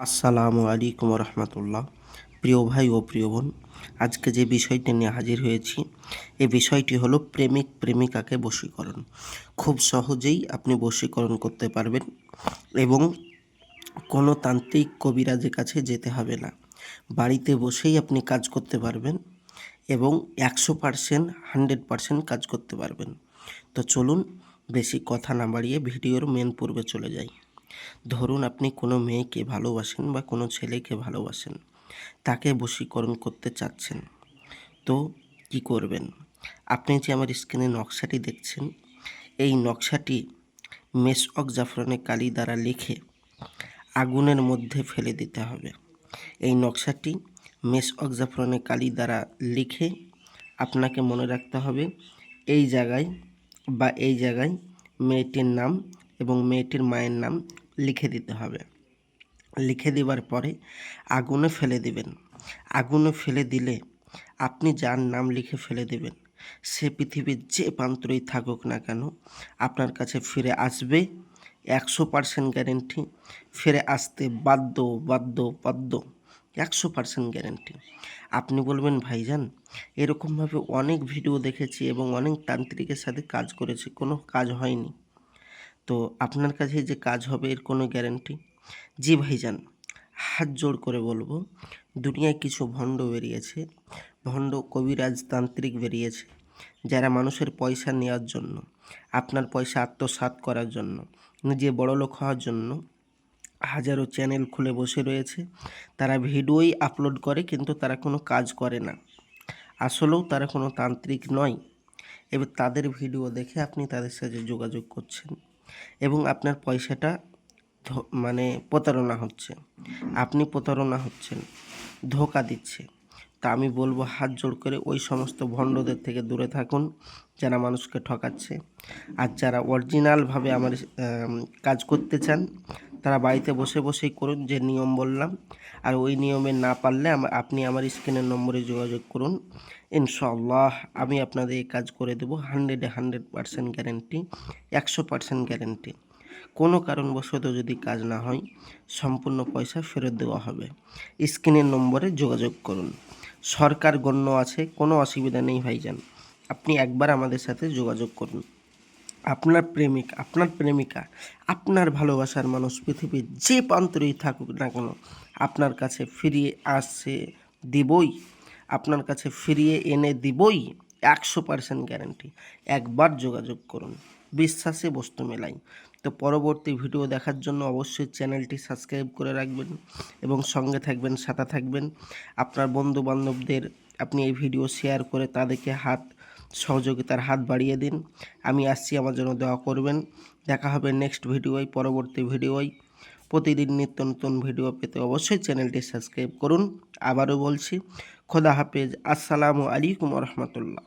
আসসালামু আলাইকুম রহমতুল্লাহ। প্রিয় ভাই ও প্রিয় বোন, আজকে যে বিষয়টি নিয়ে হাজির হয়েছি, এই বিষয়টি হলো প্রেমিক প্রেমিকাকে বশীকরণ। খুব সহজেই আপনি বশীকরণ করতে পারবেন এবং কোনো তান্ত্রিক কবিরাজের কাছে যেতে হবে না। বাড়িতে বসেই আপনি কাজ করতে পারবেন এবং 100% 100% কাজ করতে পারবেন। তো চলুন, বেশি কথা না বাড়িয়ে ভিডিওর মেন পর্বে চলে যাই। ধরুন আপনি কোনো মেয়েকে ভালোবাসেন বা কোনো ছেলেকে ভালোবাসেন, তাকে বশীকরণ করতে চাচ্ছেন। তো কি করবেন? আপনি যে আমার স্ক্রিনে নকশাটি দেখছেন, এই নকশাটি মেসওয়াক জাফরানে কালি দ্বারা লিখে আগুনের মধ্যে ফেলে দিতে হবে। এই নকশাটি মেসওয়াক জাফরানে কালি দ্বারা লিখে আপনাকে মনে রাখতে হবে এই জায়গায় এই জায়গায় মেয়েটির নাম এবং মেয়েটির মায়ের নাম লিখে দিতে হবে। লিখে দেওয়ার পরে আগুনে ফেলে দেবেন। আগুনে ফেলে দিলে আপনি যার নাম লিখে ফেলে দেবেন, সে পৃথিবীর যে প্রান্তরেই থাকুক না কেন আপনার কাছে ফিরে আসবে। 100% গ্যারেন্টি, ফিরে আসতে বাধ্য বাধ্য বাধ্য, 100% গ্যারেন্টি। আপনি বলবেন, ভাইজান এরকমভাবে অনেক ভিডিও দেখেছি এবং অনেক তান্ত্রিকের সাথে কাজ করেছি, কোনো কাজ হয়নি। তো আপনার কাছে যে কাজ হবে এর কোনো গ্যারেন্টি? জি ভাইজান, হাত জোড় করে বলবো, দুনিয়ায় কিছু ভণ্ড বেরিয়েছে, ভণ্ড কবিরাজ তান্ত্রিক বেরিয়েছে, যারা মানুষের পয়সা নেওয়ার জন্য, আপনার পয়সা আত্মসাৎ করার জন্য, নিজে বড়লোক হওয়ার জন্য হাজারো চ্যানেল খুলে বসে রয়েছে। তারা ভিডিওই আপলোড করে কিন্তু তারা কোনো কাজ করে না। আসলেও তারা কোনো তান্ত্রিক নয়। এবার তাদের ভিডিও দেখে আপনি তাদের সাথে যোগাযোগ করছেন এবং আপনার পয়সাটা প্রতারণা হচ্ছে, আপনি প্রতারণা হচ্ছেন, ধোঁকা দিচ্ছে। তা আমি বলবো, হাত জোড় করে ওই সমস্ত ভণ্ডদের থেকে দূরে থাকুন যারা মানুষকে ঠকাচ্ছে। আর যারা অরিজিনালভাবে আমার কাজ করতে চান, তারা বাড়িতে বসে বসেই করুন যে নিয়ম বললাম। আর ওই নিয়মে না পারলে আপনি আমার স্ক্রিনের নম্বরে যোগাযোগ করুন। ইনশাআল্লাহ আমি আপনাদের এই কাজ করে দেবো। 100% গ্যারেন্টি, 100% গ্যারেন্টি। কোনো কারণবশত যদি কাজ না হয়, সম্পূর্ণ পয়সা ফেরত দেওয়া হবে। স্ক্রিনের নম্বরে যোগাযোগ করুন। সরকার গণ্য আছে, কোনো অসুবিধা নেই ভাইজান। আপনি একবার আমাদের সাথে যোগাযোগ করুন। আপনার প্রেমিক, আপনার প্রেমিকা, আপনার ভালোবাসার মানুষ পৃথিবীর যে প্রান্তরেই থাকুক না কেন আপনার কাছে ফিরিয়ে আসছে দিবই, আপনার কাছে ফিরিয়ে এনে দিবই। 100% গ্যারান্টি। একবার যোগাযোগ করুন, বিশ্বাসে বস্তু মেলাই। তো পরবর্তী ভিডিও দেখার জন্য অবশ্যই চ্যানেলটি সাবস্ক্রাইব করে রাখবেন এবং সঙ্গে থাকবেন, সাথে থাকবেন। আপনার বন্ধু বান্ধবদের আপনি এই ভিডিও শেয়ার করে তাদেরকে সহযোগিতার হাত বাড়িয়ে দিন। আমি আসছি, আমার জন্য দোয়া করবেন। দেখা হবে নেক্সট ভিডিওয়, পরবর্তী ভিডিওয়। প্রতিদিন নিত্য নতুন ভিডিও পেতে অবশ্যই চ্যানেলটি সাবস্ক্রাইব করুন। আবারও বলছি, খোদা হাফেজ। আসসালামু আলাইকুম রহমতুল্লাহ।